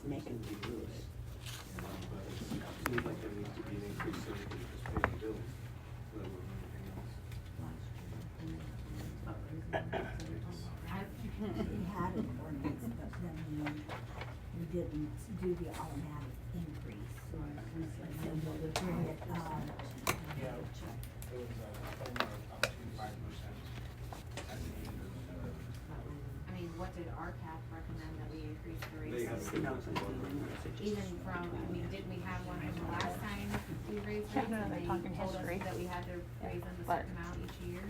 making me do it. But it seems like there needs to be an increase so we can just pay the bills, let alone anything else. We had an ordinance, but then we didn't do the automatic increase. So we would bring it up. Yeah, it was up to 5%. I mean, what did RCAP recommend that we increase the They have rates? a difference. Even from, I mean, didn't we have one from the last time we raised Yeah, rates? no, And they're they talking told us history. that we had to raise them a But- certain amount each year?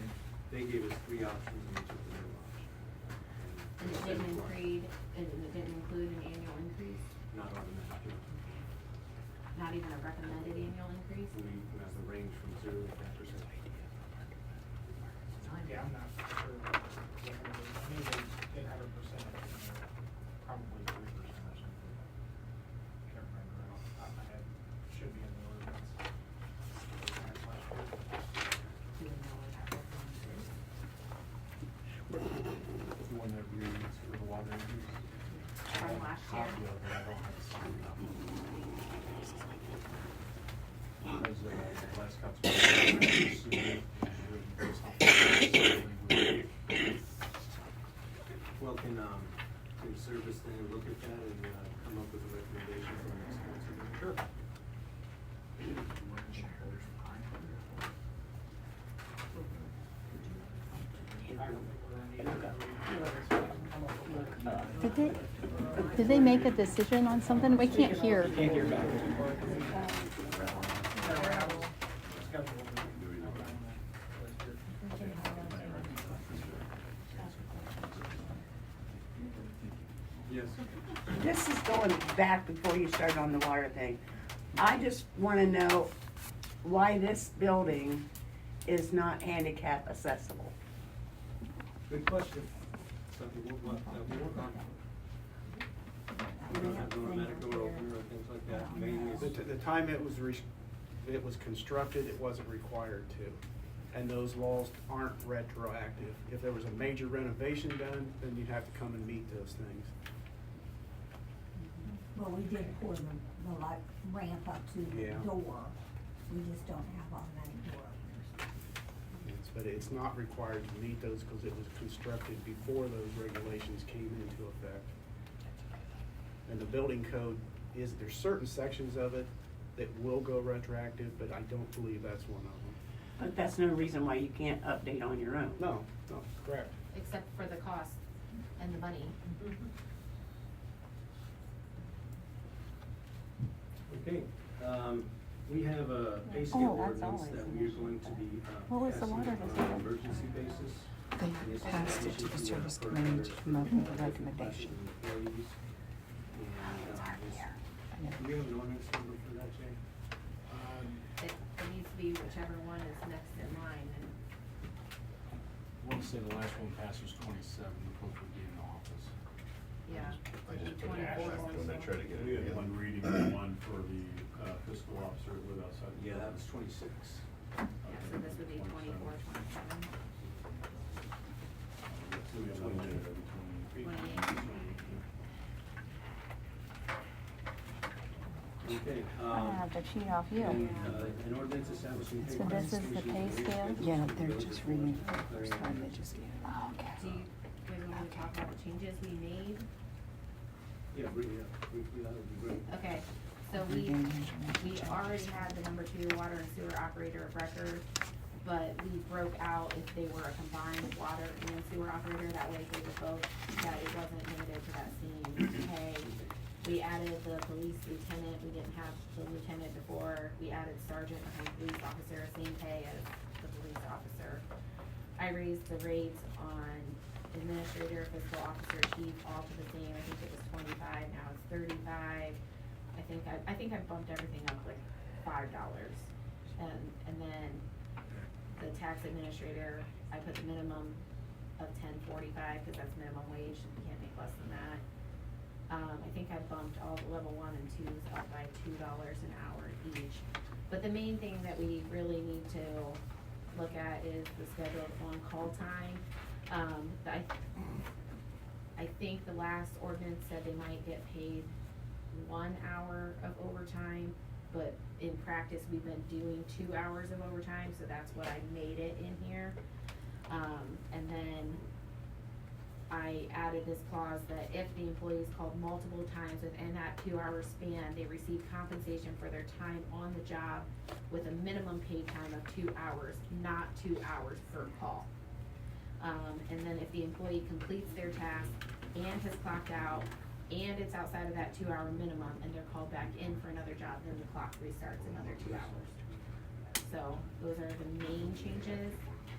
They gave us 3 options and we took the middle option. And it didn't include an annual increase? Not automatic. Not even a recommended annual increase? We have the range from 0 to 5%. Yeah, I'm not sure. I mean, they did have a percentage, probably 3% or something. Can't remember off the top of my head. Should be in the ordinance. Do we know what that recommended is? The one that reads for the water use. From last year? Copy of it, I don't have it signed up. As the last council. Well, can service then look at that and come up with a recommendation for our next council? Sure. Did they make a decision on something? We can't hear. Yes. This is going back before you started on the water thing. I just wanna know why this building is not handicap accessible. Good question. Something we'll work on. We don't have an automatic door opener or things like that. Mainly The time it was constructed, it wasn't required to. And those laws aren't retroactive. If there was a major renovation done, then you'd have to come and meet those things. Well, we did pour the like ramp up to the Yeah. door. We just don't have automatic door openers. But it's not required to meet those because it was constructed before those regulations came into effect. And the building code there's certain sections of it that will go retroactive, but I don't believe that's one of them. But that's no reason why you can't update on your own. No, Correct. Except for the cost and the money. Okay, we have a basic Oh, that's ordinance always that an we are issue. going to be What was the passing water on an district? emergency basis. They And this is passed it to issued the to service for committee to come up with a different recommendation. classes of employees. And, It's hard this- here. Do we have an ordinance number for that, Jay? It needs to be whichever one is next in line, and I want to say the last one passed was 27, the clerk would be in the office. yeah. I just put an asterisk when I try to get We it had in. one reading and one for the fiscal officer that lived outside. the Yeah, that building. was 26. Yeah, so this would be 24, 27. So we have one minute between. 28. Okay, I'm gonna have to cheat off you. an ordinance establishing pay So this is the pay scale? Yeah, they're just reading it for the first time, they just gave it. Oh, okay. Do you guys want to talk about the changes we made? Yeah, briefly, that would be great. Okay, so we already had the number 2 water and sewer operator of record, but we broke out if they were a combined water and sewer operator, that way they were both, that it wasn't limited to that same pay. We added the police lieutenant, we didn't have the lieutenant before, we added sergeant behind police officer, same pay as the police officer. I raised the rates on administrator, fiscal officer, chief, all to the same, I think it was 25, now it's 35. I think I bumped everything up like $5. And then the tax administrator, I put the minimum of $10.45, cause that's minimum wage, you can't make less than that. I think I bumped all the level 1 and 2s up by $2 an hour each. But the main thing that we really need to look at is the scheduled on-call time. I think the last ordinance said they might get paid 1 hour of overtime, but in practice, we've been doing 2 hours of overtime, so that's what I made it in here. And then I added this clause that if the employee is called multiple times within that 2 hour span, they receive compensation for their time on the job with a minimum paid time of 2 hours, not 2 hours per call. And then if the employee completes their task and has clocked out, and it's outside of that 2 hour minimum, and they're called back in for another job, then the clock restarts another 2 hours. So those are the main changes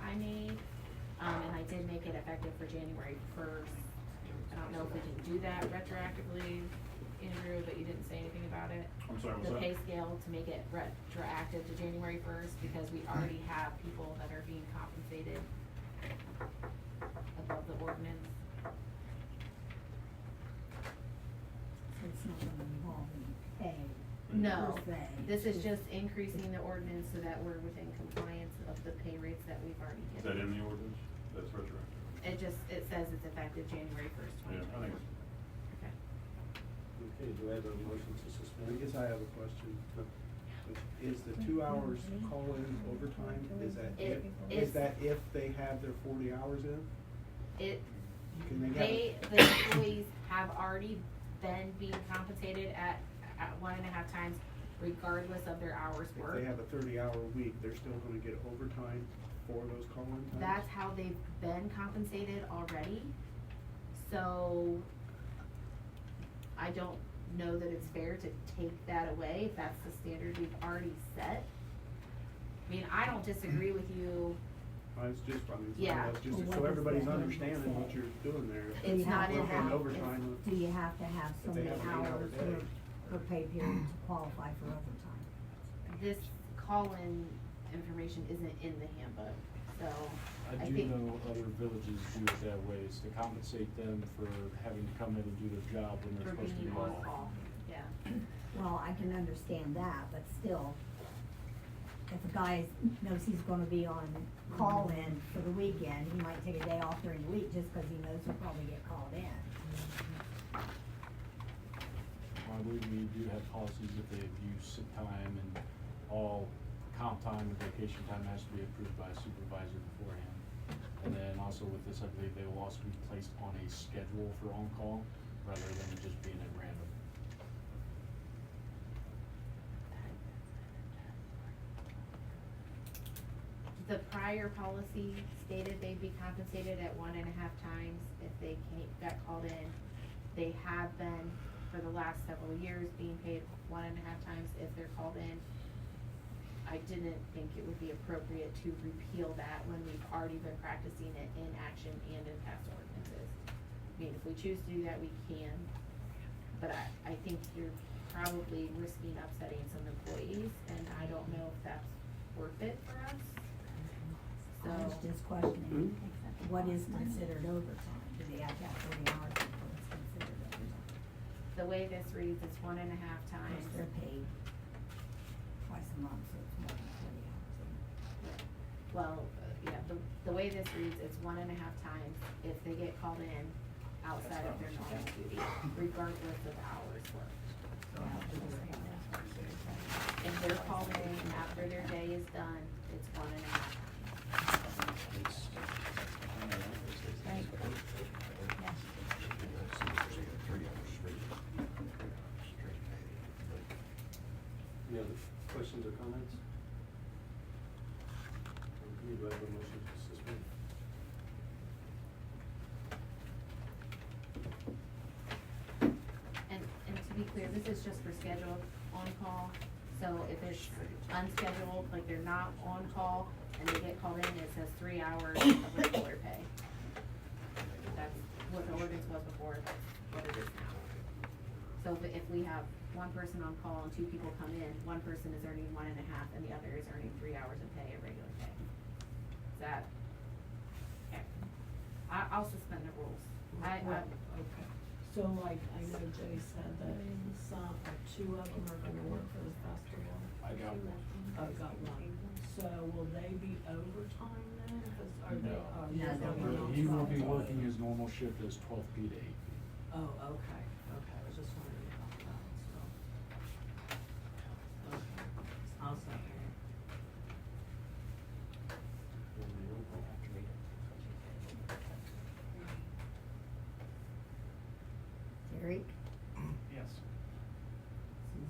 I made. And I did make it effective for January 1st. I don't know if we can do that retroactively, Andrew, but you didn't say anything about it. I'm sorry, The pay scale to make it retroactive to January 1st, because we already have people that are being compensated above the ordinance. So it's not gonna involve any pay. No, per se, this is it's just increasing the ordinance so that we're within compliance of the pay rates that we've already Is that given. in the ordinance? That's retroactive. It says it's effective January 1st, Yeah, I think 2021. Okay. Okay, do I have a motion to suspend? I guess I have a question. Is the 2 hours call-in overtime, is that It if, is- is that if they have their 40 hours in? It, Can they have? the employees have already been being compensated at 1.5 times regardless of their hours If worked. they have a 30-hour week, they're still gonna get overtime for those call-in times? That's how they've been compensated already. So I don't know that it's fair to take that away if that's the standard we've already set. I mean, I don't disagree with you. It's just, I mean, Yeah. that's just Well, so what does everybody's that understanding what say? you're doing there. Do you It's not have to in Working that. overtime. Do you have to have so If they many have an 8-hour hours day. per pay period to qualify for overtime? This call-in information isn't in the handbook, so I I do think. know other villages do it that way, is to compensate them for having to come in and do their job when they're For supposed to being be on off. call, yeah. Well, I can understand that, but still, if a guy knows he's gonna be on call-in for the weekend, he might take a day off during the week just because he knows he'll probably get called in. I believe we do have policies that they use sick time and all comp time and vacation time has to be approved by a supervisor beforehand. And then also with this, I believe they will also be placed on a schedule for on-call rather than just being at random. The prior policy stated they'd be compensated at 1.5 times if they got called in. They have been, for the last several years, being paid 1.5 times if they're called in. I didn't think it would be appropriate to repeal that when we've already been practicing it in action and in past ordinances. I mean, if we choose to do that, we can, but I think you're probably risking upsetting some employees, and I don't know if that's worth it for us. So, I was just questioning, what is considered overtime? Do they have to have 40 hours before it's considered overtime? the way this reads, it's 1.5 Of times. course, they're paid twice a month, so it's more than 40 hours. Well, yeah, the way this reads, it's 1.5 times if they get called in outside of their normal duty, regardless of hours worked. If they're called in after their day is done, it's 1.5. Right. Any other questions or comments? Okay, do I have a motion to suspend? And to be clear, this is just for scheduled on-call, so if it's unscheduled, like they're not on call, and they get called in, it says 3 hours of regular pay. That's what the ordinance was before, that's what it is now. So if we have one person on call and 2 people come in, one person is earning 1.5 and the other is earning 3 hours of pay at regular pay. Is that, okay. I'll suspend the rules. Okay, so like, I know Jay said that some, or 2 of them are gonna work for the festival. I got one. Oh, got one. So will they be overtime then? Cause are they, No. are No, they they'll be on He will be 12? working his normal shift as 12 P to 8 P. Oh, okay, I was just wondering about that, so. Yes.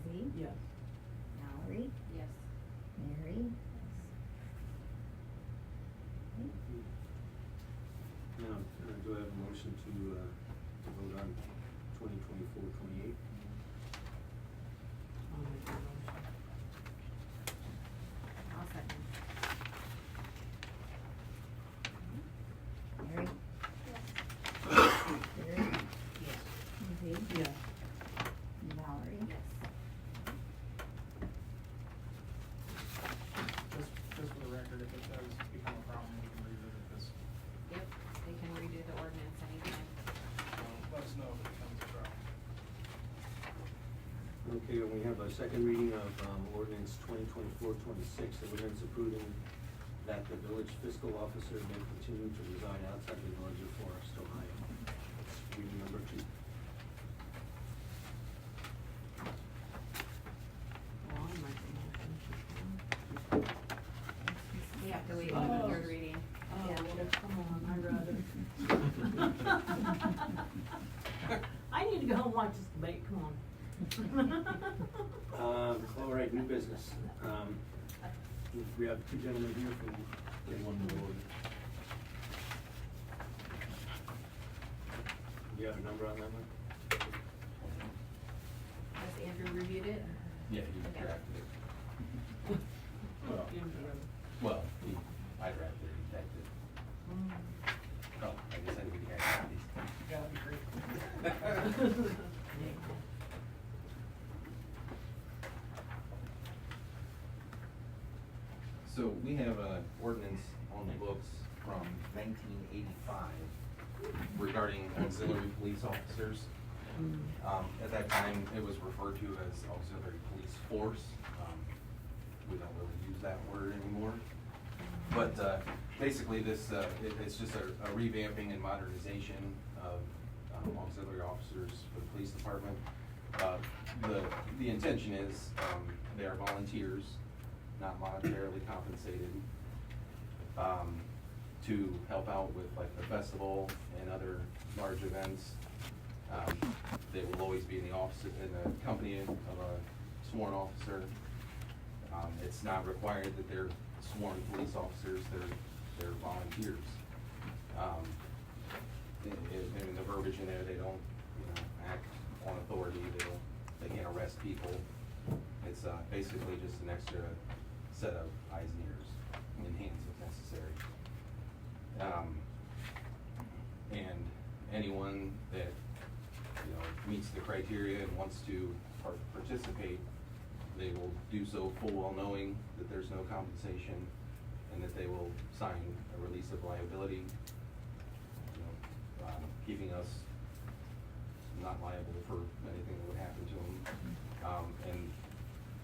Susie? Yes. Mallory? Yes. Mary? Now, do I have a motion to vote on 2024-28? I'll make the motion. I'll second. Mary? Gary? Yes. Susie? Yes. Mallory? Yes. Just for the record, if it does become a problem, we can revisit this. Yep, they can redo the ordinance anytime. Let us know if it becomes a problem. Okay, and we have a second reading of ordinance 2024-26, an ordinance approving that the village fiscal officer may continue to reside outside the village of Forest, Ohio. That's reading number 2. Well, I'll make the motion. We have to wait for the third reading. Oh, well, come on, I'd rather. I need to go home and watch this debate, come on. Chloride, new business. We have two gentlemen here from. One more. Do you have a number on that one? Has Andrew reviewed it? Yeah, he Okay. drafted it. Well, I drafted it, he typed it. Oh, I guess I need to get copies. Yeah, that'd be great. So we have an ordinance on the books from 1985 regarding auxiliary police officers. At that time, it was referred to as auxiliary police force. We don't really use that word anymore. But basically, this it's just a revamping and modernization of auxiliary officers for the police department. The intention is they are volunteers, not monetarily compensated, to help out with like the festival and other large events. They will always be in the office, in the company of a sworn officer. It's not required that they're sworn police officers, they're volunteers. In the verbiage in there, they don't, act on authority, they can't arrest people. It's basically just an extra set of eyes and ears and hands if necessary. And anyone that, meets the criteria and wants to participate, they will do so full well knowing that there's no compensation and that they will sign a release of liability, keeping us not liable for anything that would happen to them. And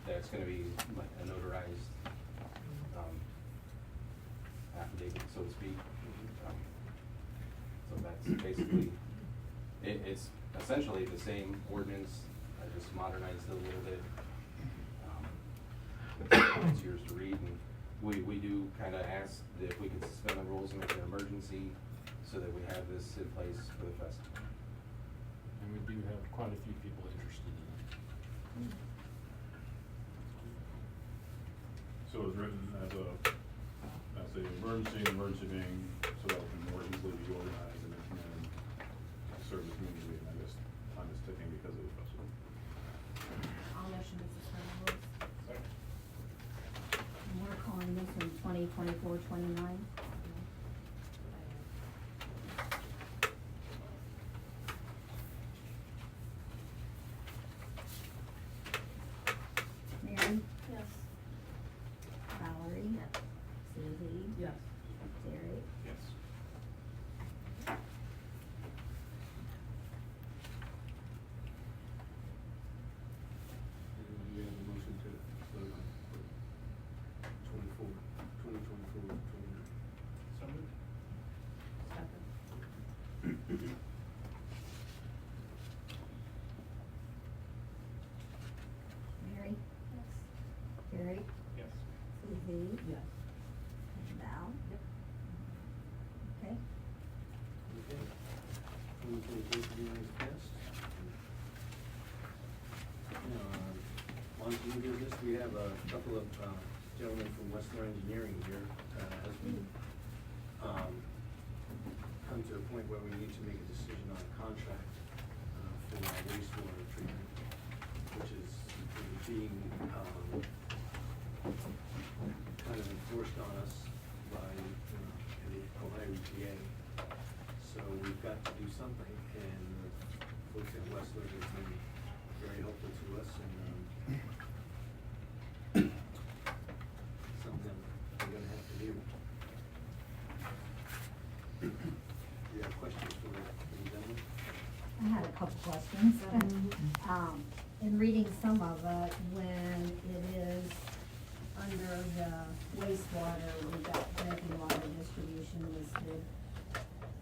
that's gonna be like a notarized, affidavit, so to speak. So that's basically, it's essentially the same ordinance, I just modernized it a little bit. It's yours to read, and we do kinda ask that if we could suspend the rules and make it an emergency, so that we have this in place for the festival. And we do have quite a few people interested in it. So it was written as an emergency being, so that it can more easily be organized and implemented to serve the community, and I guess time is ticking because of the festival. I'll motion to suspend the rules. Second. And we're calling this one 2024-29. Mary? Yes. Valerie? Yes. Susie? Yes. Derek? Yes. And we have a motion to vote on 2024-29. So moved. Second. Mary? Yes. Derek? Yes. Susie? Yes. Val? Yep. Okay. Okay. 2024-29 is passed. On to new business, we have a couple of gentlemen from Westler Engineering here, as we come to a point where we need to make a decision on a contract for our wastewater treatment, which is being kind of enforced on us by the Ohio EPA. So we've got to do something, and folks at Westler have been very helpful to us, and something we're gonna have to do. Do you have questions for the gentleman? I had a couple questions. In reading some of it, when it is under the wastewater, we've got drinking water distribution listed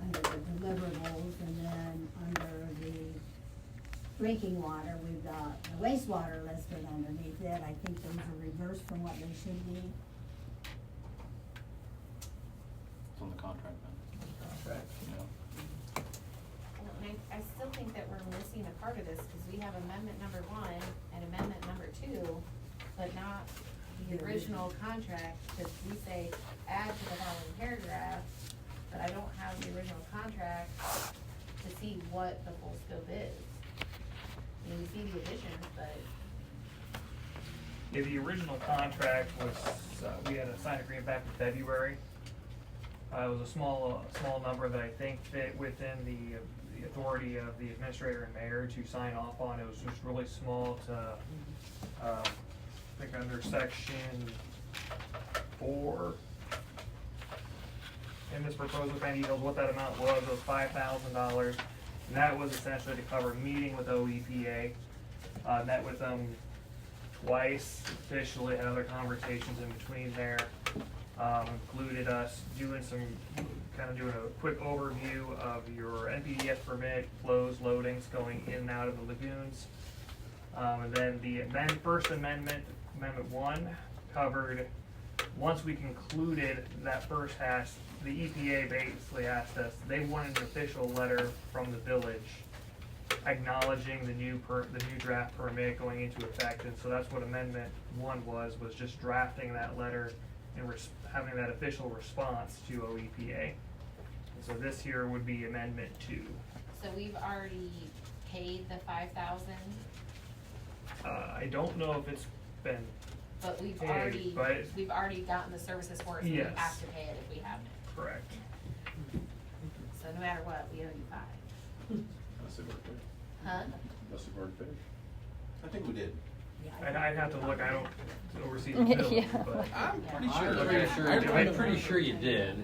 under the deliverables, and then under the drinking water, we've got the wastewater listed underneath it. I think those are reversed from what they should be. It's on the contract then. Contract. Yeah. Well, and I still think that we're missing a part of this, cause we have amendment number 1 and amendment number 2, but not the original contract, cause we say add to the following paragraph, but I don't have the original contract to see what the full scope is. I mean, we see the additions, but Yeah, the original contract was, we had a signed agreement back in February. It was a small number that I think fit within the authority of the administrator and mayor to sign off on. It was just really small to, I think under section 4 in this proposal, kind of details what that amount was $5,000. And that was essentially to cover a meeting with OEPA. Met with them twice officially, had other conversations in between there. Included us doing a quick overview of your NPDES permit flows, loadings going in and out of the lagoons. And then the first amendment, Amendment 1, covered, once we concluded that first hash, the EPA basically asked us, they wanted an official letter from the village acknowledging the new draft permit going into effect. And so that's what Amendment 1 was just drafting that letter and having that official response to OEPA. And so this here would be Amendment 2. so we've already paid the 5,000, I don't know if it's been but we've paid, already gotten the services for it, so we Yes. have to pay it if we haven't. correct. So no matter what, we owe you 5. That's the word paid. Huh? That's the word paid. I think we did. I'd have to look, I don't oversee the bill, Yeah. but, I'm pretty Yeah. sure. I'm pretty sure, I'm pretty sure you did.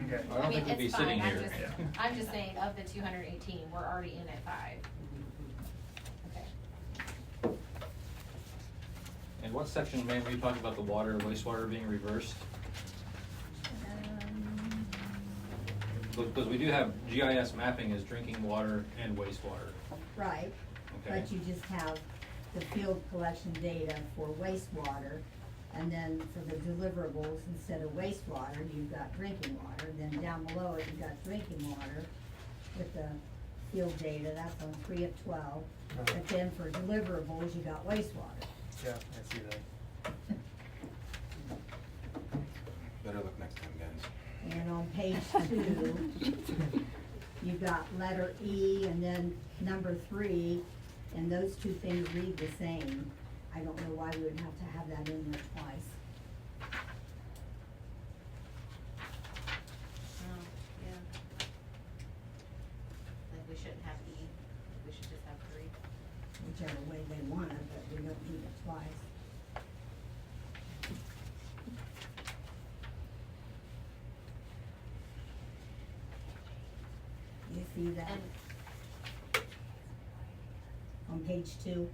okay. I don't think we'd be it's sitting fine, here. I'm just saying, of the 218, we're already in at 5. Okay. And what section, man, were you talking about the water and wastewater being reversed? Because we do have GIS mapping as drinking water and wastewater. Right, Okay. but you just have the field collection data for wastewater, and then for the deliverables, instead of wastewater, you've got drinking water, then down below it, you've got drinking water with the field data, that's on 3 of 12, but then for deliverables, you got wastewater. Yeah, I see that. Better look next time, guys. And on page 2, you've got letter E and then number 3, and those two things read the same. I don't know why we would have to have that in there twice. Oh, yeah. Like, we shouldn't have E, we should just have 3. Whichever way they want it, but we don't need it twice. You see that And, on page 2?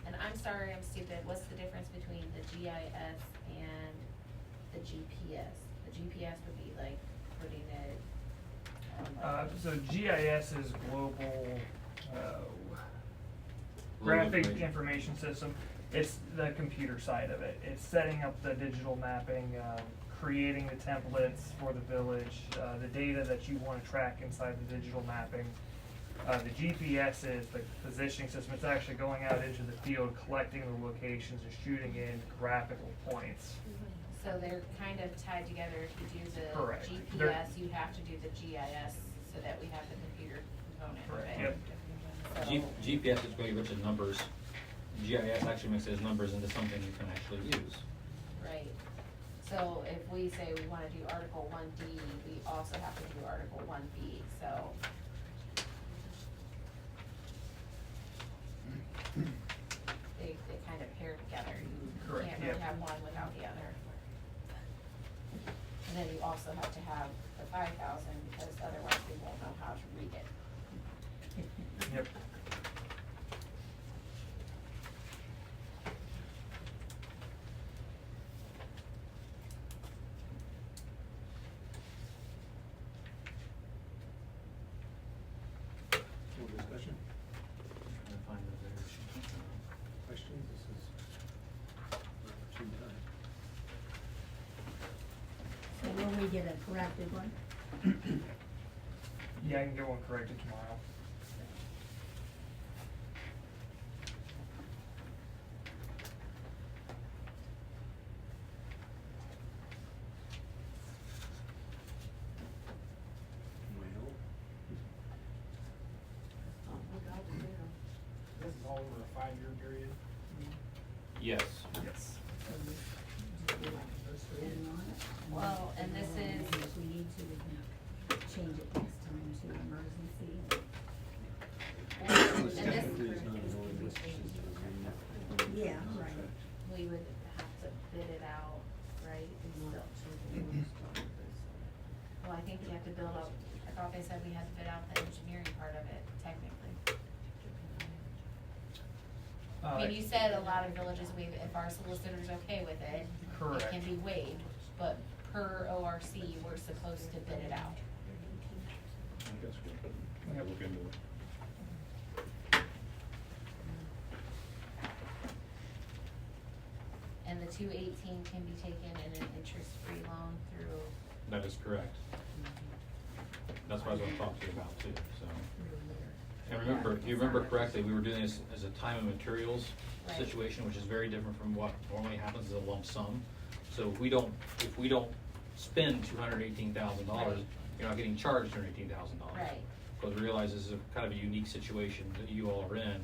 and I'm sorry, I'm stupid, what's the difference between the GIS and the GPS? The GPS would be like putting it on like. So GIS is global, Global graphic information. information system. It's the computer side of it. It's setting up the digital mapping, creating the templates for the village, the data that you want to track inside the digital mapping. The GPS is the positioning system. It's actually going out into the field, collecting the locations and shooting in graphical points. So they're kind of tied together. If you do the Correct. GPS, you have to do the GIS so that we have the computer component of it. Yep. So- GPS is really rich in numbers. GIS actually makes those numbers into something you can actually use. Right. So if we say we wanna do Article 1D, we also have to do Article 1B, so. They kind of pair together. You Correct, can't really yep. have one without the other. And then you also have to have the 5,000 because otherwise we won't know how to read it. Yep. More discussion? Trying to find the better sheet. Questions? This is opportune time. So will we get a corrected one? Yeah, I can get one corrected tomorrow. Well, This is all over a 5-year period. Yes. Yes. So we just do like a first reading on it? Well, and this is- If we need to, we can change it next time to emergency. And this this, technically is not an ordinance, it's just an agreement. Yeah, right. we would have to bid it out, right? And still- Well, I think we have to build up, I thought they said we had to bid out the engineering part of it, technically. I mean, you said a lot of villages waive it, if our solicitor's okay with it, Correct. it can be waived, but per ORC, we're supposed to bid it out. I think that's good. I'll look into it. And the 218 can be taken in an interest-free loan through, That is correct. That's what I was gonna talk to you about too, so. And remember, if you remember correctly, we were doing this as a time and materials Right. situation, which is very different from what normally happens as a lump sum. So if we don't spend $218,000, Right. you're not getting charged $218,000. right, Because we realize this is a kind of a unique situation that you all are in.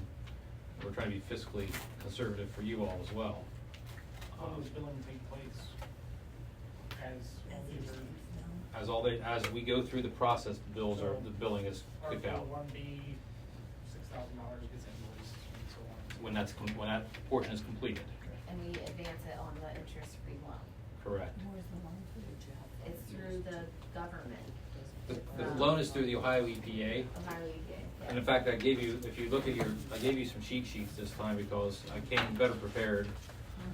We're trying to be fiscally conservative for you all as well. When does billing take place? As we go through the process, the billing is kicked out. Article 1B, $6,000 gets invoiced and so on. When that portion is completed. and we advance it on the interest-free loan. Correct. Where's the loan for? It's through the government, The loan is through the Ohio EPA. Ohio EPA, yeah. And in fact, I gave you some cheat sheets this time because I came better prepared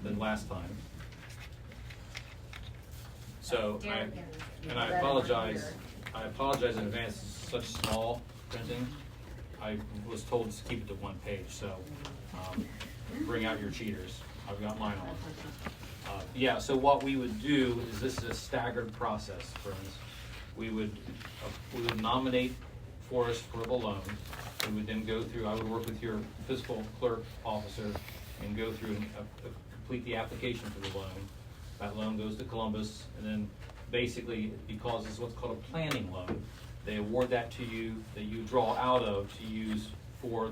than last time. So Derek and I apologize in advance, it's such small printing. I was told to keep it to one page, so, bring out your cheaters. I've got mine on. Yeah, so what we would do is this is a staggered process, friends. We would nominate Forrest for the loan. We would then go through, I would work with your fiscal clerk officer and go through and complete the application for the loan. That loan goes to Columbus, and then basically, because it's what's called a planning loan, they award that to you, that you draw out of to use for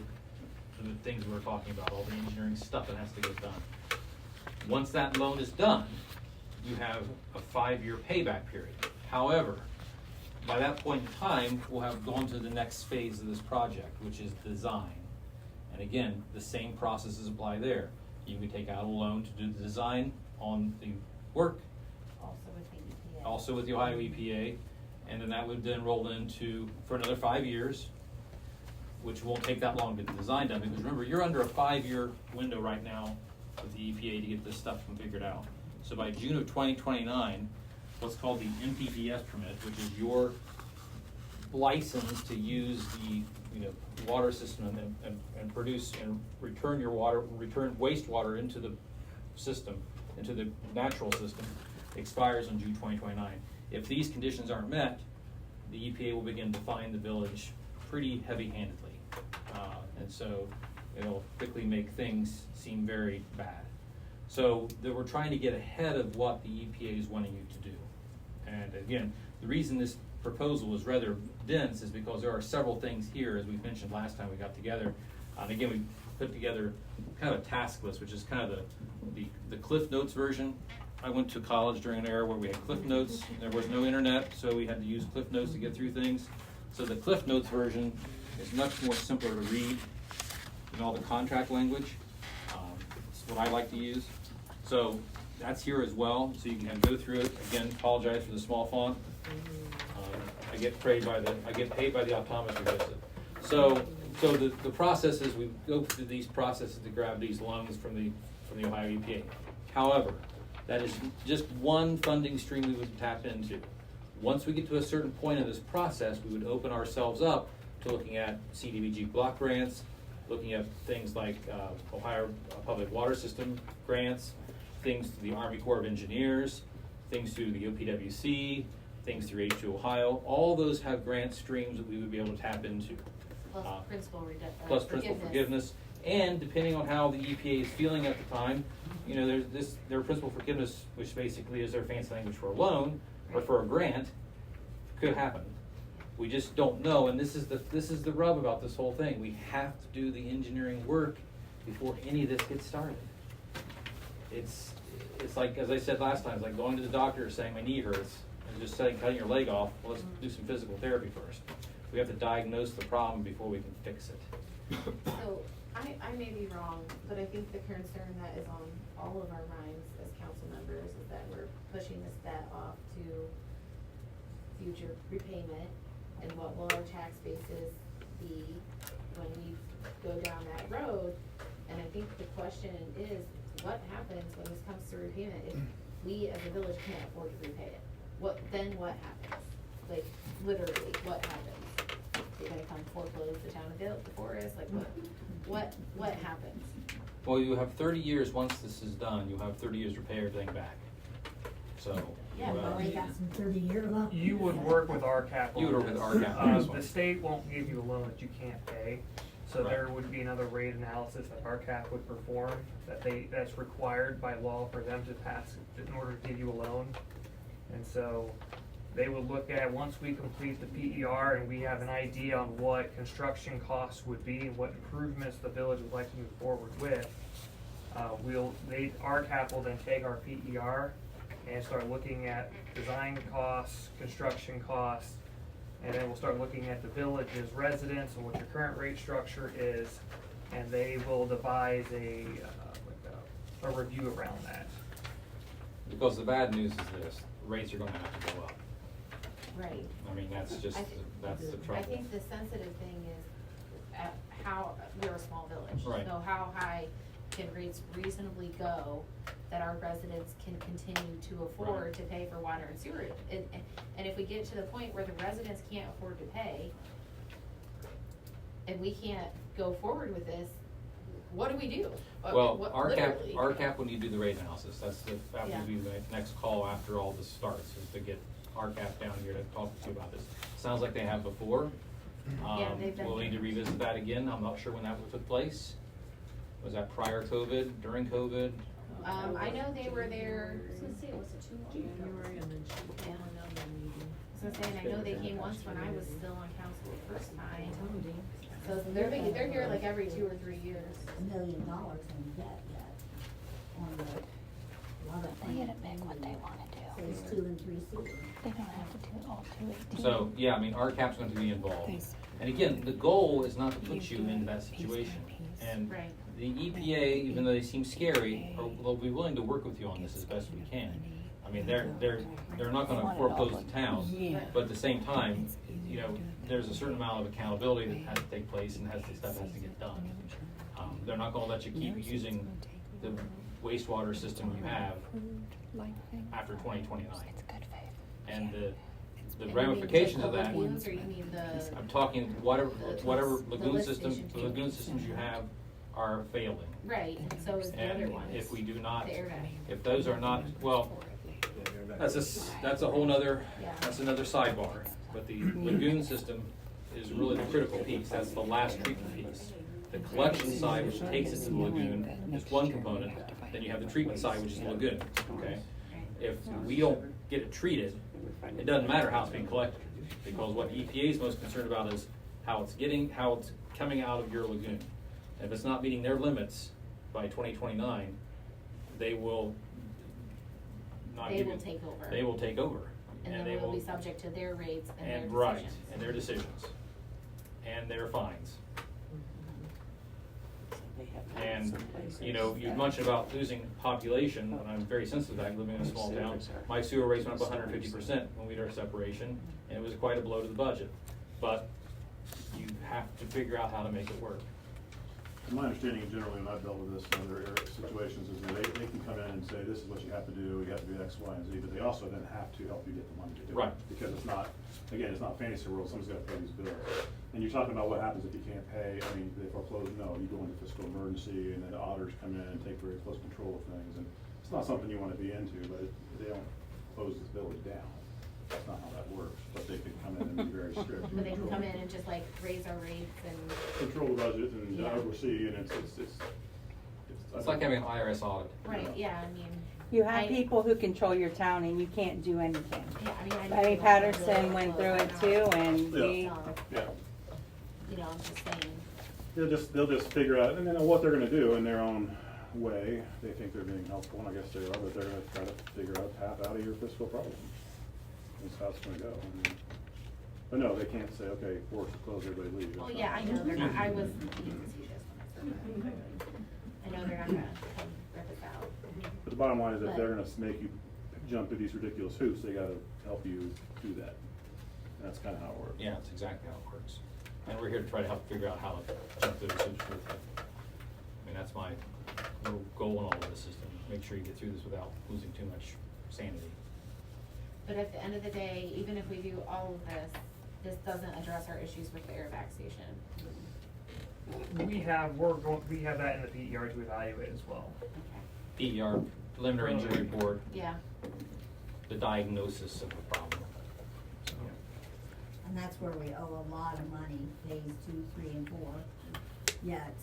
the things we were talking about, all the engineering stuff that has to get done. Once that loan is done, you have a 5-year payback period. However, by that point in time, we'll have gone to the next phase of this project, which is design. And again, the same processes apply there. You can take out a loan to do the design on the work, Also with the EPA. also with the Ohio EPA, and then that would then roll into, for another 5 years, which won't take that long to get the design done, because remember, you're under a 5-year window right now with the EPA to get this stuff figured out. So by June of 2029, what's called the MPPS permit, which is your license to use the, water system and produce and return wastewater into the system, into the natural system, expires on June 2029. If these conditions aren't met, the EPA will begin to fine the village pretty heavy-handedly. And so it'll quickly make things seem very bad. So we're trying to get ahead of what the EPA is wanting you to do. And again, the reason this proposal is rather dense is because there are several things here, as we mentioned last time we got together. And again, we put together kind of a task list, which is kind of the Cliff Notes version. I went to college during an era where we had Cliff Notes. There was no internet, so we had to use Cliff Notes to get through things. So the Cliff Notes version is much more simpler to read than all the contract language. It's what I like to use. So that's here as well, so you can go through it. Again, apologize for the small font. I get paid by the optometrist visit. So the process is we go through these processes to grab these loans from the Ohio EPA. However, that is just one funding stream we would tap into. Once we get to a certain point in this process, we would open ourselves up to looking at CDBG block grants, looking at things like Ohio Public Water System grants, things through the Army Corps of Engineers, things through the OPWC, things through H2 Ohio. All those have grant streams that we would be able to tap into. Plus principal forgiveness. And depending on how the EPA is feeling at the time, you know, their principal forgiveness, which basically is their fancy language for a loan or for a grant, could happen. We just don't know, and this is the rub about this whole thing. We have to do the engineering work before any of this gets started. It's like, as I said last time, it's like going to the doctor saying my knee hurts and just saying cutting your leg off. Well, let's do some physical therapy first. We have to diagnose the problem before we can fix it. So, I may be wrong, but I think the concern that is on all of our minds as council members is that we're pushing this debt off to future repayment, and what will our tax basis be when we go down that road? And I think the question is, what happens when this comes to repayment if we as a village can't afford to repay it? What happens? Like, literally, what happens? You're gonna come foreclose the town of the forest? Like, what happens? Well, you have 30 years once this is done. You have 30 years to pay everything back. So. Yeah, but we got some 30-year loans. You would work with RCAP on You would work this. with RCAP on this one. The state won't give you a loan that you can't pay, so Right. there would be another rate analysis that RCAP would perform, that's required by law for them to pass in order to give you a loan. And so they would look at, once we complete the PER and we have an idea on what construction costs would be and what improvements the village would like to move forward with, RCAP will then take our PER and start looking at design costs, construction costs, and then we'll start looking at the village's residents and what your current rate structure is, and they will devise a review around that. Because the bad news is this, rates are gonna have to go up. Right. I mean, that's the trouble. I think the sensitive thing is how, we're a small village. Right. So how high can rates reasonably go that our residents can continue to afford Right. to pay for water and sewer? And if we get to the point where the residents can't afford to pay, and we can't go forward with this, what do we do? Well, Literally. RCAP will need to do the rate analysis. That Yeah. will be the next call after all this starts, is to get RCAP down here to talk to you about this. Sounds like they have before. Yeah, they've done We'll need to it. revisit that again. I'm not sure when that took place. Was that prior COVID, during COVID? I know they were there, January, and then she came another meeting. so I'm saying, I know they came once when I was still on council the first time. Tony. So they're here like every 2 or 3 years. $1 million in debt yet on the water They plant. get to pick what they wanna do. Phase 2 and 3C. They don't have to do all 218. So, yeah, I mean, RCAP's going to be involved. And again, the goal is not to put you in that situation. And Right. the EPA, even though they seem scary, will be willing to work with you on this as best we can. I mean, they're not going to foreclose the town, but at the same time, you know, there's a certain amount of accountability that has to take place and stuff has to get done. They're not going to let you keep using the wastewater system you have after 2029. And the ramifications of that, Lagoons, or you mean the? I'm talking whatever the lagoon lift system, station the lagoon too. systems you have are failing. Right, so is the other And ones. if we do not, The air if those are not, well, that's a whole nother, Yeah. that's another sidebar. But the lagoon system is really the critical piece. That's the last treatment piece. The collection side, which takes it to the lagoon, is one component. Then you have the treatment side, which is the lagoon, okay? If we don't get it treated, it doesn't matter how it's being collected, because what EPA is most concerned about is how it's coming out of your lagoon. And if it's not meeting their limits by 2029, they will not They give will you- take over. They will take over. And they then we'll will- be subject to their rates and their decisions. Right, and their decisions, and their fines. And, you know, you mentioned about losing population, and I'm very sensitive to that, living in a small town. My sewer rates went up 150% when we did our separation, and it was quite a blow to the budget. But you have to figure out how to make it work. My understanding generally, when I've dealt with this in other situations, is that they can come in and say, this is what you have to do, you have to do X, Y, and Z, but they also then have to help you get the money to do it. Right. Because it's not, again, it's not fantasy world, someone's gotta pay these bills. And you're talking about what happens if you can't pay, I mean, they foreclose, no, you go into fiscal emergency, and then the auditors come in and take very close control of things, and it's not something you wanna be into, but they don't close this village down. That's not how that works, but they can come in and be very strict. and But they can control- come in and just like raise our rates and. Control the budget and Yeah. oversee, and it's. It's like having an IRS audit. Right, yeah, I mean. You have I- people who control your town and you can't do anything. Yeah, I mean, I. I know mean, that Patterson really went close, through I it know. too, and Yeah. we, Yeah. You know, I'm just saying. They'll just figure out, and then what they're gonna do in their own way, they think they're being helpful, and I guess they are, but they're gonna try to figure out half out of your fiscal problem. That's how it's gonna go. I mean, but no, they can't say, okay, force to close, everybody leave. Well, That's yeah, not- I know they're not, I was being facetious when I said that. I know they're not gonna come rip us out. But the bottom line is, if But- they're gonna make you jump through these ridiculous hoops, they gotta help you do that. And that's kinda how it works. Yeah, that's exactly how it works. And we're here to try to help figure out how to jump through the hoops with it. I mean, that's my little goal in all of this, is to make sure you get through this without losing too much sanity. But at the end of the day, even if we do all of this, this doesn't address our issues with the airback station. We have that in the PER to evaluate as well. PER, preliminary injury report, Yeah, the diagnosis of the problem. So, And that's where we owe a lot of money, phase 2, 3, and 4. Yet,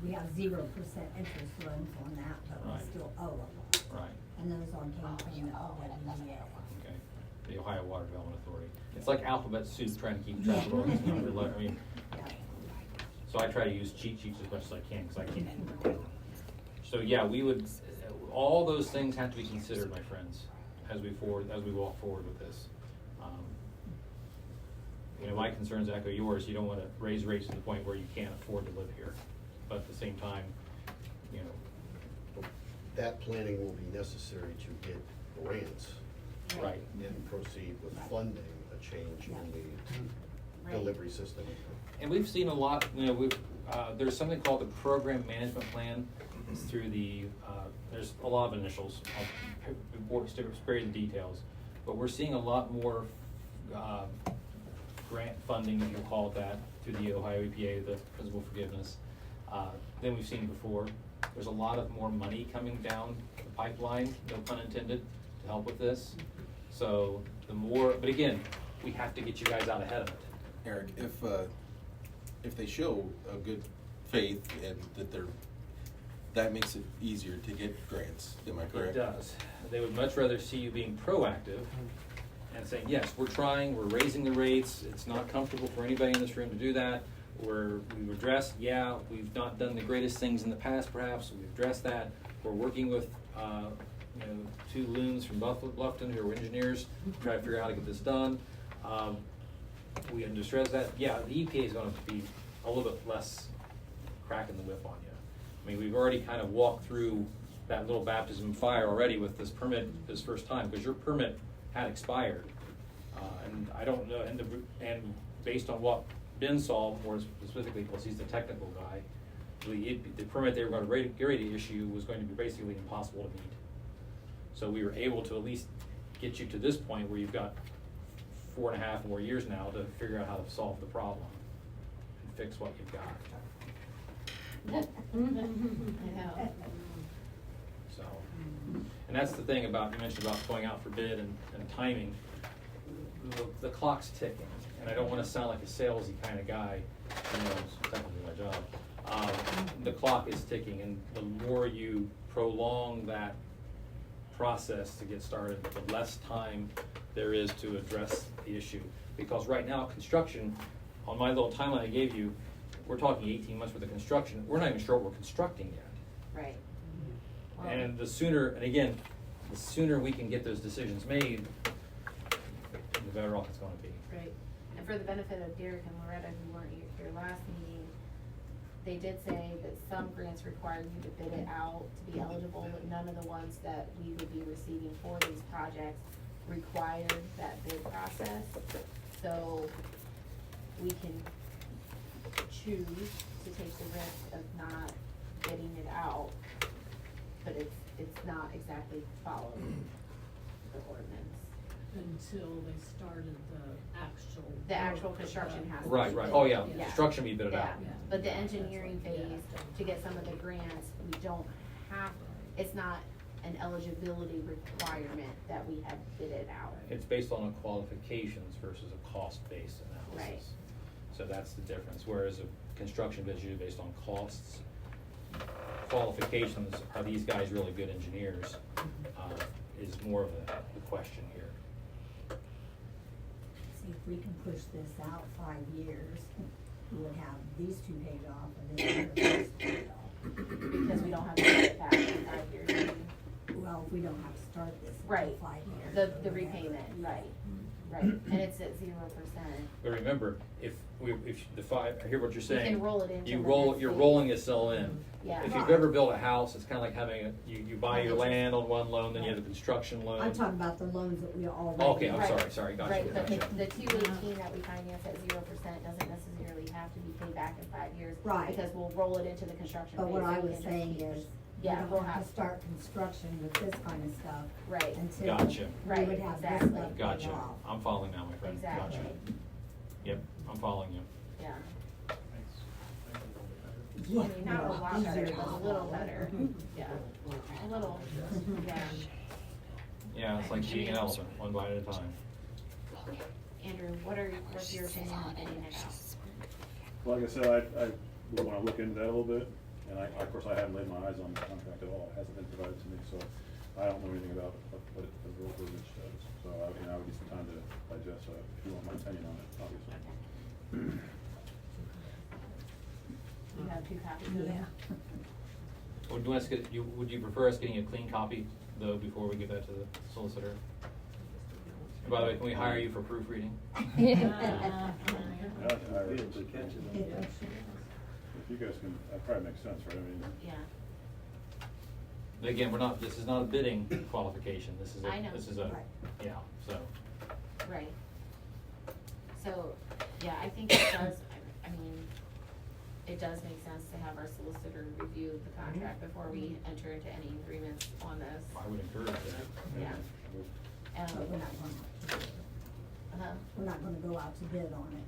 we have 0% interest loans on that, but we Right. still owe a lot. Right, And those on came from the OWDA. okay. The Ohio Water Development Authority. It's like alphabet soup trying to keep track of all these numbers. I mean, so I try to use cheat sheets as much as I can, because I can't. So yeah, we would, all those things have to be considered, my friends, as we walk forward with this. You know, my concerns echo yours. You don't want to raise rates to the point where you can't afford to live here. But at the same time, you know, That planning will be necessary to get grants right. and proceed with funding a change in the Right. delivery system. And we've seen a lot, you know, there's something called the program management plan. It's through there's a lot of initials. I'll spare you the details. But we're seeing a lot more grant funding, if you'll call it that, through the Ohio EPA, the principal forgiveness, than we've seen before. There's a lot of more money coming down the pipeline, no pun intended, to help with this. So but again, we have to get you guys out ahead of it. Eric, if they show a good faith and that makes it easier to get grants, am I correct? It does. They would much rather see you being proactive and saying, yes, we're trying, we're raising the rates, it's not comfortable for anybody in this room to do that. We've addressed, we've not done the greatest things in the past perhaps, we've addressed that. We're working with, 2 loons from Bluffton who are engineers, to try to figure out how to get this done. We understand that, the EPA is gonna be a little bit less cracking the whip on you. I mean, we've already kind of walked through that little baptism of fire already with this permit this first time, because your permit had expired. And I don't know, and based on what Ben saw, more specifically, because he's the technical guy, the permit they were going to get ready to issue was going to be basically impossible to meet. So we were able to at least get you to this point where you've got 4.5 more years now to figure out how to solve the problem and fix what you've got. I know. So, and that's the thing about, you mentioned about going out for bid and timing. The clock's ticking. And and I don't wanna sound like a salesy kinda guy, even though it's technically my job. The clock is ticking, and the more you prolong that process to get started, the less time there is to address the issue. Because right now, construction, on my little timeline I gave you, we're talking 18 months worth of construction, we're not even sure what we're constructing yet. Right. And the sooner, and again, the sooner we can get those decisions made, the better off it's gonna be. Right, and for the benefit of Derek and Loretta, who weren't here last meeting, they did say that some grants require you to bid it out to be eligible, but none of the ones that we would be receiving for these projects required that bid process. So we can choose to take the risk of not bidding it out, but it's not exactly following the ordinance. Until they started the actual. The actual work of construction the- has to Right, be right, bid. oh yeah, Yeah. construction we bid it out. Yeah, but the engineering phase, to get some of the grants, we don't have, it's not an eligibility requirement that we have bid it out. It's based on a qualifications versus a cost-based analysis. Right. So that's the difference, whereas a construction bid is usually based on costs. Qualifications, are these guys really good engineers, is more of the question here. See, if we can push this out 5 years, we would have these two paid off and then the others paid off. Because we don't have to pay it back in 5 years. Well, if we don't have to start this Right, in 5 years. the repayment, right, and it's at 0%. But remember, if the five, I hear what you're saying. can roll it into You the roll, next you're phase. rolling this all in. Yeah. If you've ever built a house, it's kinda like having you buy your land on one loan, then you have a construction loan. I'm talking about the loans that we already. Okay, I'm Right. sorry, gotcha, Right, but gotcha. the 218 that we finance at 0% doesn't necessarily have to be paid back in 5 years. Right. Because we'll roll it into the construction phase. But what I and we was can just saying keep- is, we Yeah, we'll don't have have, to start construction with this kind of stuff right, until Gotcha. we Right, would have this exactly. stuff paid Gotcha, off. I'm following now, my friend, exactly, gotcha. Yep, I'm following you. yeah. Yeah, I mean, not a lot easier better, to but a follow. little better, yeah, a little, yeah. Yeah, it's like eating an elephant, one bite at a time. Andrew, what's your opinion on getting it out? Well, like I said, I would wanna look into that a little bit, and of course, I haven't laid my eyes on the contract at all, it hasn't been provided to me, so I don't know anything about what the real verbiage says, so I would need some time to digest, if you want my opinion on it, obviously. You have 2 copies of it? Yeah. Would you prefer us getting a clean copy, though, before we give that to the solicitor? And by the way, can we hire you for proofreading? Yeah, I Be would- able to catch it. If you guys can, that probably makes sense, right, I mean. Yeah, Again, this is not a bidding qualification, this is I know. Right. yeah, so. right. So, yeah, I think it does, I mean, it does make sense to have our solicitor review the contract before we enter into any agreements on this. I would encourage that. Yeah. But we're Um, not gonna, uh-huh. we're not gonna go out to bid on it.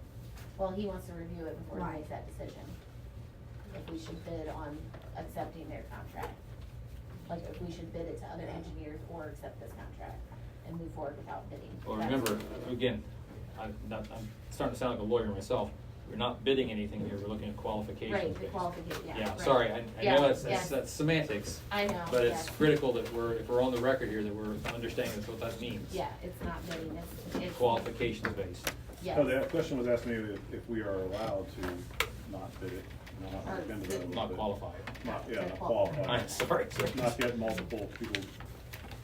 Well, he wants to review it before he Right. makes that decision. If we should bid on accepting their contract. Like if we should bid it to other engineers or accept this contract and move forward without bidding. Well, That's- remember, again, I'm starting to sound like a lawyer myself, we're not bidding anything here, we're looking at qualifications. Right, the based. qualification, yeah. Yeah, right. sorry, I Yeah, know yes. that's semantics. I know, But it's yes. critical that if we're on the record here, that we're understanding that's what that means. Yeah, it's not bidding, it's. Qualifications based. Yes. Oh, the question was asked me if we are allowed to not bid it, and I'll have to look into that a little Not bit. qualified. Not, yeah, To not qualify. qualified. I'm sorry. Not get multiple people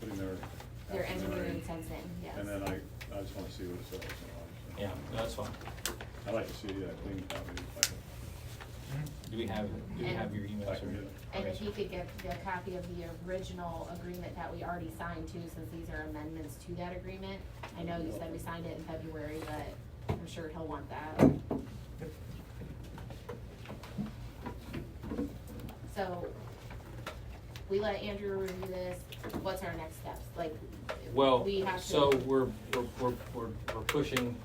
putting their. Their hats in the engineering ring. sense in, yes. And then I just wanna see what it says, so obviously. Yeah, that's fine. I'd like to see a clean copy, if I could. Do we have your email, I sir? can get it. And if you could get a copy of the original agreement that we already signed too, since these are amendments to that agreement. I know you said we signed it in February, but I'm sure he'll want that. So, we let Andrew review this, what's our next steps? Like, Well, we have to. so we're pushing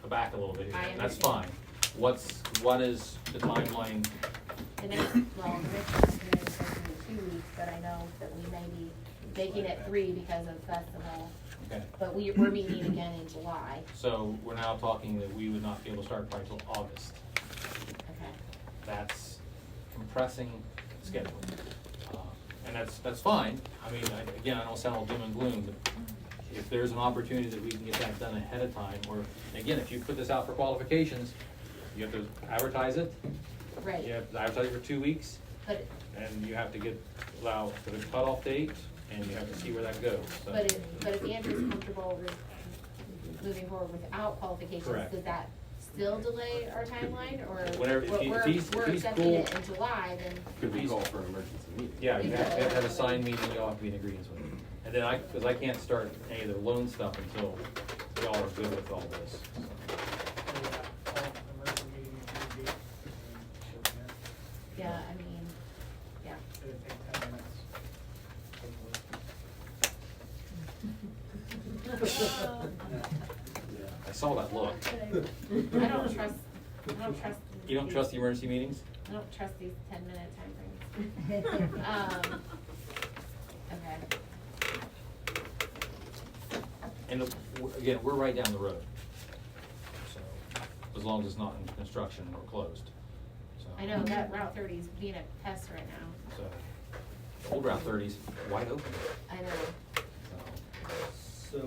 back a little bit here, I and that's understand. fine. What is the timeline? The next, well, the next hearing is supposed to be in 2 weeks, but I know that we may be making it 3 because of festival. Okay. But we're meeting again in July. So we're now talking that we would not be able to start probably till August. Okay. That's compressing schedule. And that's fine. I mean, again, I don't sound all doom and gloom, but if there's an opportunity that we can get that done ahead of time, or, again, if you put this out for qualifications, you have to advertise it. Right. You have to advertise it for 2 weeks, But, and you have to allow for the cutoff date, and you have to see where that goes, so. but if Andrew's comfortable with moving forward without qualifications, Correct. does that still delay our timeline, or Whenever- if he- we're if he's accepting cool- it in July, then? Could we call for an emergency meeting? Yeah, you have to have a signed meeting, you all have to be in agreement with it. And then because I can't start any of the loan stuff until y'all are good with all this. Yeah, I mean, yeah. It'd take 10 minutes. I saw that look. I don't trust. You don't trust the emergency meetings? I don't trust these 10-minute time frames. Okay. And again, we're right down the road. So, as long as it's not in construction or closed. So, I know that Route 30 is being a pest right now. So, old Route 30's wide open. I know. So,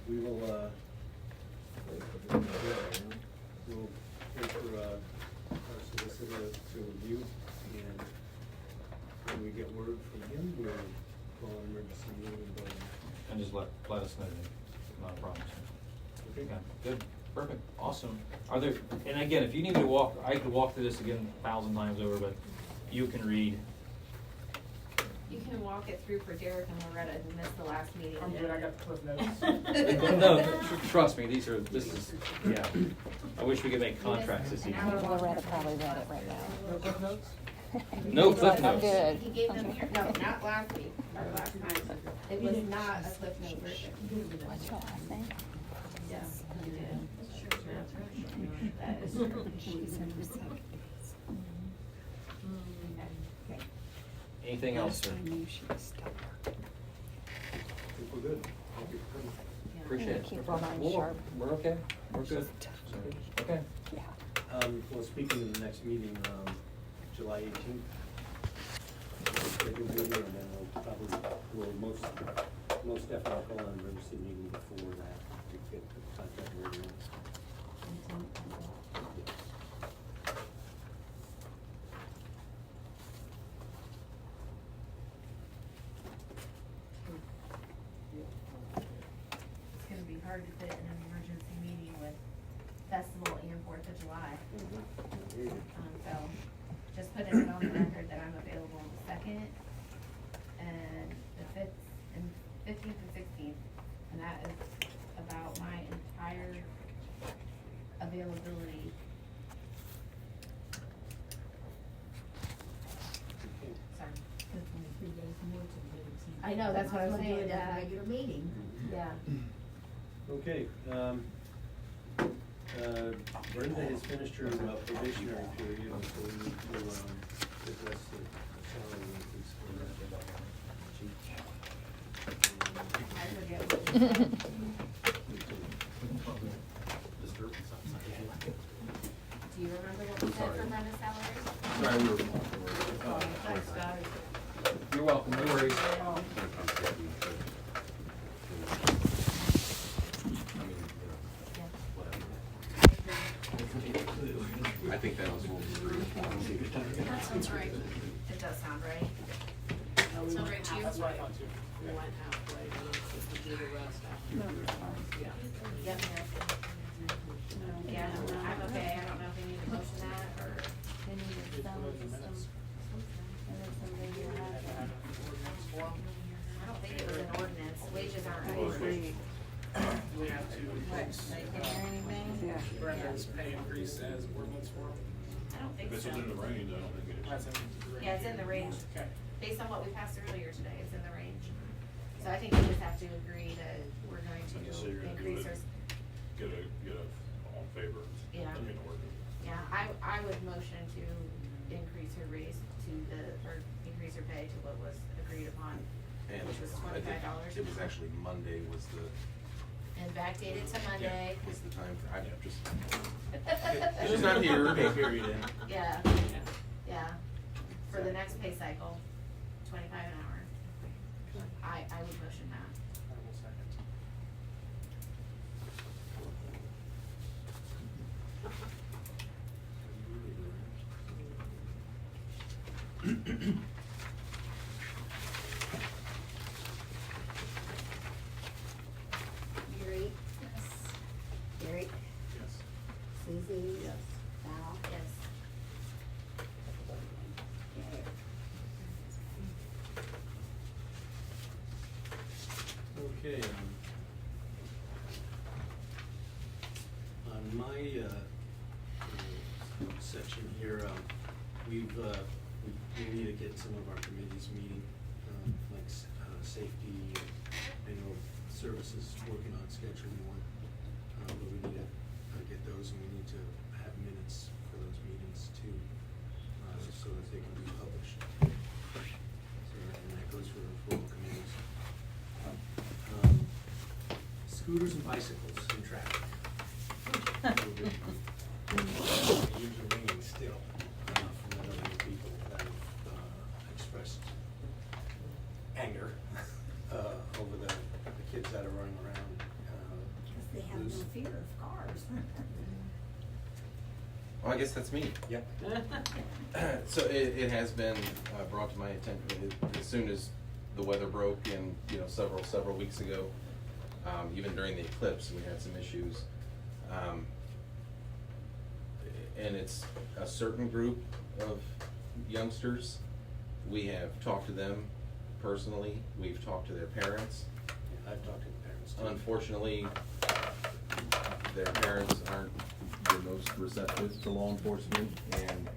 we will, we'll wait for, our solicitor to review, and when we get word from him, we'll call an emergency meeting and vote. And just let us know, not a problem. Okay. Okay, good, perfect, awesome. Are there, and again, if you need me to walk, I could walk through this again 1,000 times over, but you can read. You can walk it through for Derek and Loretta who missed the last meeting. I'm good, I got the cliff notes. No, trust me, this is, yeah. I wish we could make contracts this easy. Loretta probably read it right now. No cliff notes? No cliff I'm notes. good. He gave them, no, not last week, or last time. It was not a Cliff Note version. What's your last name? Yes, you did. That is true. Okay. Anything else, sir? I knew she was stubborn. I think we're good. Thank you. Appreciate it. Keep our minds We're- sharp. We're okay, we're good. Okay. Yeah. Well, speaking of the next meeting, July 18th, scheduled meeting, and then we'll most definitely call an emergency meeting before that to get the contract wording. It's gonna be hard to fit in an emergency meeting with festival and 4th of July. So, just putting it on the record that I'm available on the 2nd and the 5th and 15th and 16th. And that is about my entire availability. Sorry. That's only 3 days more to the meeting. I know, that's what I was Might as well do saying, it at yeah. a regular meeting. Yeah. Okay, Brenda has finished her probationary period, so we need to, address the salary increase for that. I forget what you said. Do you remember what we said for Brenda's salary? Sorry, we were. Thanks, guys. You're welcome, no worries. I think that was what we agreed upon. That sounds right. It does sound right. Sound right to you? That's what I thought too. We went halfway, and then we do the rest after. Yeah. Yep. Yeah, I'm okay. I don't know if we need to motion that or. They needed some. And then some maybe we'll have to- I don't think it was an ordinance. Wages aren't raised. We have to fix, Brenda's pay increase as ordinance form. I don't think If it's so. within the range, I don't think it is. That's in the range. Yeah, it's in the range. Okay. Based on what we passed earlier today, it's in the range. So I think we just have to agree that we're going So to you're gonna do increase it, our. get a all in favor. Yeah. I mean, ordinance. Yeah, I would motion to increase her raise to or increase her pay to what was agreed upon. And which was I think $25. it was actually Monday was the, And backdated to Monday. was the time, I just, She's she's not here. Pay period in. Yeah, yeah, for the next pay cycle, 25 an hour. I would motion that. I will second. Yuri? Yes. Gary? Yes. Susie? Yes. Val? Yes. Okay. Okay, on my, section here, we need to get some of our committees meeting, like, safety, I know services working on scheduling one, but we need to, get those, and we need to have minutes for those meetings too, so that they can be published. So, and that goes for all committees. Scooters and bicycles in traffic. Ears are ringing still, from the number of people that have expressed anger, over the kids that are running around, Because they have no loose. fear of cars. well, I guess that's me. Yep. So it has been brought to my attention, as soon as the weather broke and, you know, several weeks ago, even during the eclipse, we had some issues. And it's a certain group of youngsters. We have talked to them personally, we've talked to their parents. Yeah, I've talked to the parents too. Unfortunately, their parents aren't the most receptive to law enforcement, and